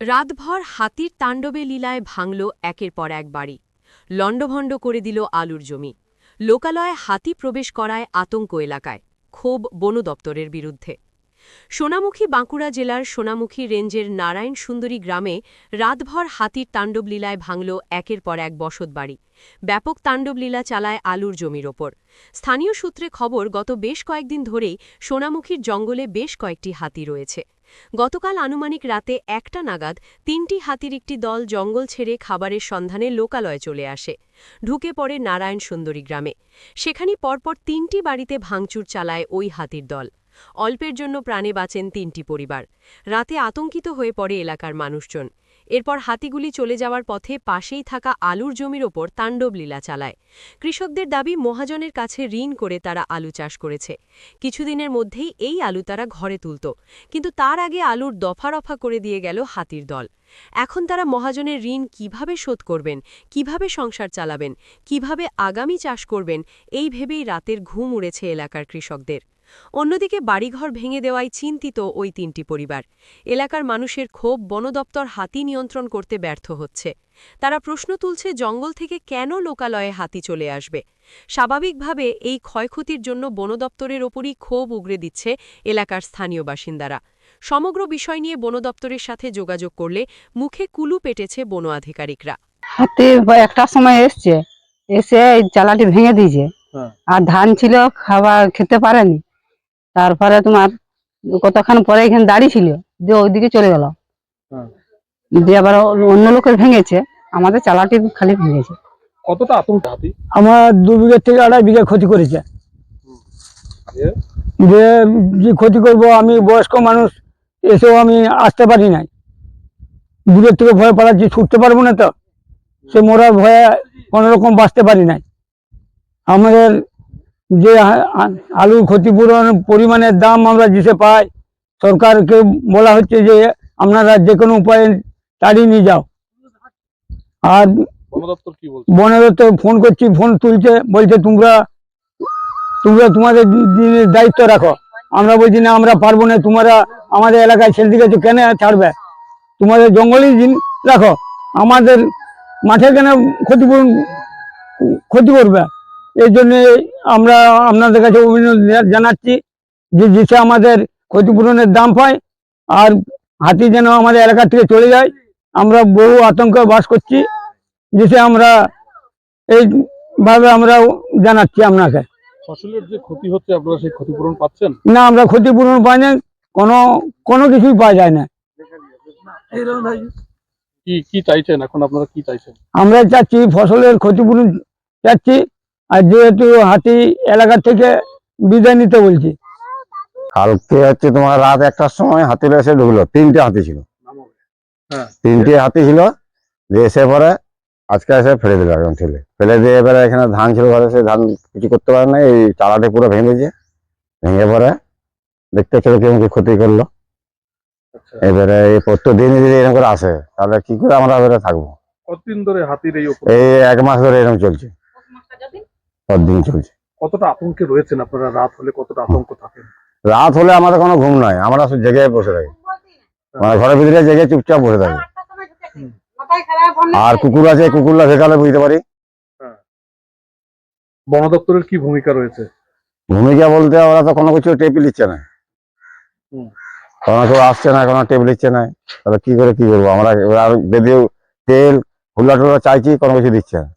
রাতভর হাতির তাণ্ডবে লীলায় ভাঙল একের পর এক বাড়ি। লণ্ডভণ্ড করে দিল আলুর জমি। লোকালয়ে হাতি প্রবেশ করায় আতঙ্ক এলাকায়, ক্ষোভ বন দপ্তরের বিরুদ্ধে। সোনামুখী বাঁকুড়া জেলার সোনামুখী রেঞ্জের নারায়ণ সুন্দরী গ্রামে রাতভর হাতির তাণ্ডবলীলায় ভাঙল একের পর এক বসতবাড়ি। ব্যাপক তাণ্ডবলীলা চালায় আলুর জমির ওপর। স্থানীয় সূত্রে খবর, গত বেশ কয়েকদিন ধরেই সোনামুখীর জঙ্গলে বেশ কয়েকটি হাতি রয়েছে। গতকাল আনুমানিক রাতে ১টা নাগাদ ৩টি হাতির একটি দল জঙ্গল ছেড়ে খাবারের সন্ধানে লোকালয়ে চলে আসে। ঢুকে পড়ে নারায়ণ সুন্দরী গ্রামে। সেখানেই পরপর ৩টি বাড়িতে ভাঙচুর চালায় ওই হাতির দল। অল্পের জন্য প্রাণে বাঁচেন ৩টি পরিবার। রাতে আতঙ্কিত হয়ে পড়ে এলাকার মানুষজন। এরপর হাতিগুলি চলে যাওয়ার পথে পাশেই থাকা আলুর জমির ওপর তাণ্ডবলীলা চালায়। কৃষকদের দাবি, মহাজনের কাছে ঋণ করে তারা আলু চাষ করেছে। কিছুদিনের মধ্যেই এই আলু তারা ঘরে তুলত, কিন্তু তার আগে আলুর দফা রফা করে দিয়ে গেল হাতির দল। এখন তারা মহাজনের ঋণ কিভাবে শোধ করবেন, কিভাবে সংসার চালাবেন, কিভাবে আগামী চাষ করবেন, এই ভেবেই রাতের ঘুম উড়েছে এলাকার কৃষকদের। অন্যদিকে বাড়িঘর ভেঙে দেওয়ায় চিন্তিত ওই ৩টি পরিবার। এলাকার মানুষের ক্ষোভ, বন দপ্তর হাতি নিয়ন্ত্রণ করতে ব্যর্থ হচ্ছে। তারা প্রশ্ন তুলছে, জঙ্গল থেকে কেন লোকালয়ে হাতি চলে আসবে। স্বাভাবিকভাবে এই ক্ষয়ক্ষতির জন্য বন দপ্তরের ওপরই ক্ষোভ উগরে দিচ্ছে এলাকার স্থানীয় বাসিন্দারা। সমগ্র বিষয় নিয়ে বন দপ্তরের সাথে যোগাযোগ করলে মুখে কুলু পেটেছে বন আধিকারিকরা। হাতি একটা সময় এসছে, এসে এই চালাটি ভেঙে দিয়েছে। আর ধান ছিল, খাবার খেতে পারেনি। তারপরে তোমার কতক্ষণ পরে এখানে দাঁড়িয়ে ছিল, দিয়ে ওইদিকে চলে গেল। দিয়ে আবার অন্য লোকের ভেঙেছে, আমাদের চালাটি খালি ভেঙেছে। কতটা আতঙ্ক হাতি? আমার 2 বিঘা থেকে 2.5 বিঘা ক্ষতি করেছে। যে যে ক্ষতি করব, আমি বয়স্ক মানুষ, এসেও আমি আসতে পারি নাই। দূরের থেকে ভয় পালাচ্ছি, ছুটতে পারবো না, তো সে মরার ভয়ে কোনো রকম বাঁচতে পারি নাই। আমাদের যে আলুর ক্ষতিপূরণ পরিমাণের দাম আমরা যেসে পাই, সরকারকে বলা হচ্ছে যে আপনারা যে কোনো উপায়ে তাড়িয়ে নিয়ে যাও। আর বন দপ্তর ফোন করছি, ফোন তুলছে, বলছে তোমরা তোমাদের দায়িত্ব রাখো। আমরা বলছি না, আমরা পারবো না, তোমরা আমাদের এলাকায় ছেড়ে দিয়েছো, কেন ছাড়বে? তোমাদের জঙ্গলই রাখো, আমাদের মাঠে কেন ক্ষতি করবে? এই জন্য আমরা আপনাদের কাছে অভিনন্দন জানাচ্ছি যে যেসে আমাদের ক্ষতিপূরণের দাম পায়, আর হাতি যেন আমাদের এলাকা থেকে চলে যায়। আমরা বহু আতঙ্কে বাস করছি, যেসে আমরা এইভাবে আমরা জানাচ্ছি আপনাকে। ফসলের যে ক্ষতি হচ্ছে, আপনারা সেই ক্ষতিপূরণ পাচ্ছেন না? আমরা ক্ষতিপূরণ পাই না, কোনো কিছুই পাওয়া যায় না। কি চাইছেন এখন আপনারা? কি চাইছেন? আমরা চাচ্ছি ফসলের ক্ষতিপূরণ চাচ্ছি, আর যেহেতু হাতি এলাকা থেকে বিদায় নিতে বলছি। কালকে হচ্ছে তোমার রাত 1টার সময় হাতি এসে ঢুকলো। 3টে হাতি ছিল, 3টে হাতি ছিল। এসে পরে আজকে এসে ফেলে দিল, একদম ফেলে দিয়ে এবারে এখানে ধান ছিল ঘরে, সে ধান কিছু করতে পারে না। এই চালাটি পুরো ভেঙে দিয়েছে। ভেঙে পরে দেখতে ছিল কেমন কি ক্ষতি করলো। এবারে এই প্রত্যেকদিনই যদি এরকম করে আসে, তাহলে কি করে আমরা এবারে থাকবো? কতদিন ধরে হাতির এই 1 মাস ধরে এরকম চলছে, দিন চলছে। কতটা আতঙ্কে রয়েছেন আপনারা? রাত হলে কতটা আতঙ্ক থাকেন? রাত হলে আমাদের কোনো ঘুম নাই, আমরা শুধু জেগে বসে থাকি, মানে ঘরের ভিতরে জেগে চুপচাপ বসে থাকি। আর কুকুর আছে, কুকুররা ভেকালে বুঝতে পারি। বন দপ্তরের কি ভূমিকা রয়েছে? ভূমিকা বলতে, ওরা তো কোনো কিছু টেপ নিচ্ছে না, কোনো কেউ আসছে না, কোনো টেপ নিচ্ছে না। তাহলে কি করে কি করবো আমরা? বেদিও তেল হুল্লা টুল্লা চাইছি, কোনো কিছু দিচ্ছে না।